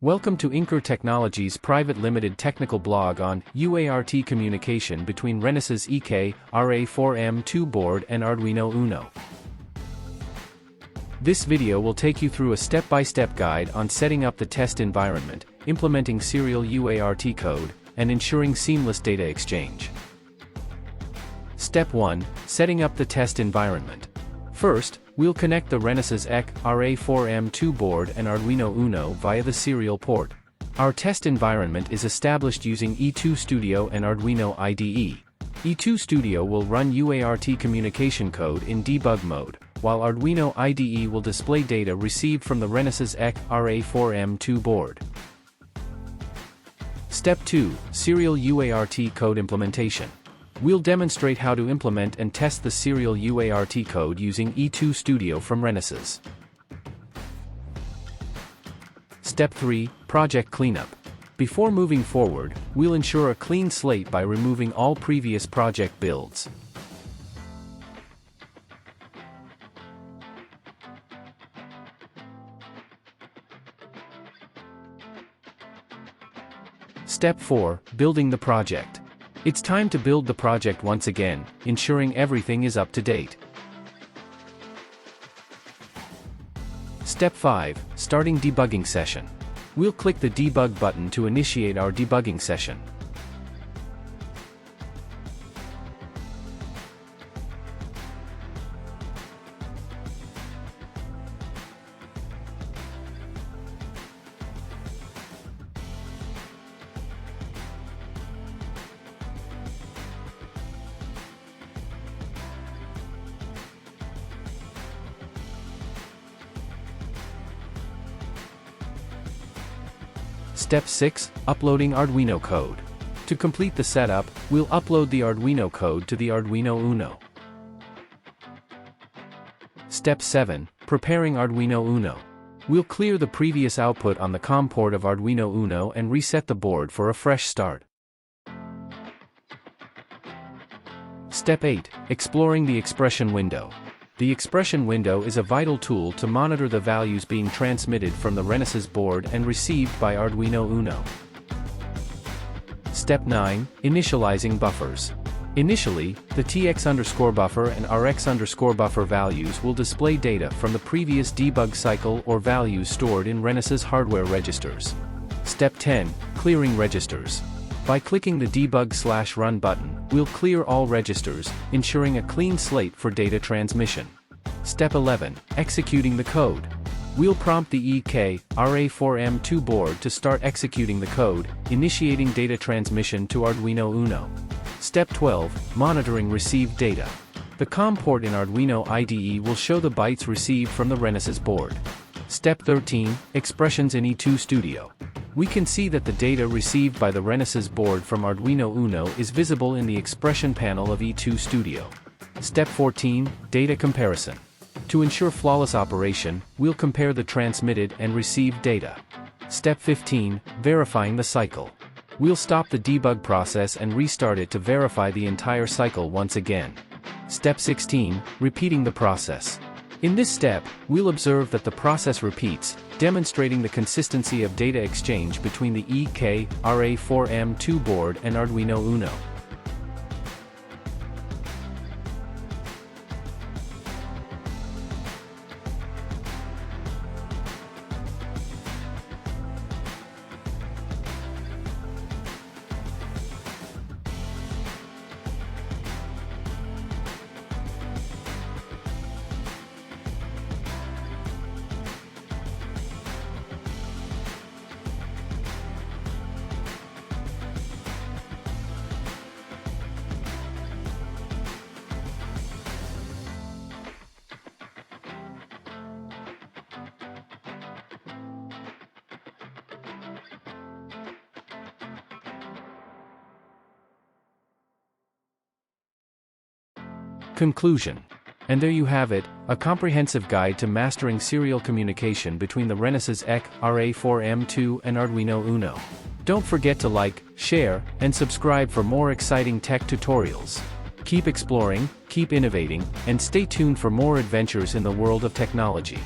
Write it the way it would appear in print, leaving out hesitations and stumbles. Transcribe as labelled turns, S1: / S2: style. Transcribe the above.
S1: Welcome to Inker Technologies Private Limited technical blog on UART communication between Renesas Ek-ra4m2 board and Arduino Uno. This video will take you through a step-by-step guide on setting up the test environment, implementing serial UART code, and ensuring seamless data exchange. Step 1. Setting up the test environment. First, we'll connect the Renesas Ek-ra4m2 board and Arduino Uno via the serial port. Our test environment is established using E2 Studio and Arduino IDE. E2 Studio will run UART communication code in debug mode, while Arduino IDE will display data received from the Renesas Ek-ra4m2 board. Step 2. Serial UART code implementation. We'll demonstrate how to implement and test the serial UART code using E2 Studio from Renesas. Step 3. Project cleanup. Before moving forward, we'll ensure a clean slate by removing all previous project builds. Step 4. Building the project. It's time to build the project once again, ensuring everything is up to date. Step 5. Starting debugging session. We'll click the debug button to initiate our debugging session. Step 6. Uploading Arduino code. To complete the setup, we'll upload the Arduino code to the Arduino Uno. Step 7. Preparing Arduino Uno. We'll clear the previous output on the COM port of Arduino Uno and reset the board for a fresh start. Step 8. Exploring the expression window. The expression window is a vital tool to monitor the values being transmitted from the Renesas board and received by Arduino Uno. Step 9. Initializing buffers. Initially, the TX_buffer and RX_buffer values will display data from the previous debug cycle or values stored in Renesas hardware registers. Step 10. Clearing registers. By clicking the debug/run button, we'll clear all registers, ensuring a clean slate for data transmission. Step 11. Executing the code. We'll prompt the Ek-ra4m2 board to start executing the code, initiating data transmission to Arduino Uno. Step 12. Monitoring received data. The COM port in Arduino IDE will show the bytes received from the Renesas board. Step 13. Expressions in E2 Studio. We can see that the data received by the Renesas board from Arduino Uno is visible in the expression panel of E2 Studio. Step 14. Data comparison. To ensure flawless operation, we'll compare the transmitted and received data. Step 15. Verifying the cycle. We'll stop the debug process and restart it to verify the entire cycle once again. Step 16. Repeating the process. In this step, we'll observe that the process repeats, demonstrating the consistency of data exchange between the Ek-ra4m2 board and Arduino Uno. Conclusion. And there you have it, a comprehensive guide to mastering serial communication between the Renesas Ek-ra4m2 and Arduino Uno. Don't forget to like, share, and subscribe for more exciting tech tutorials. Keep exploring, keep innovating, and stay tuned for more adventures in the world of technology.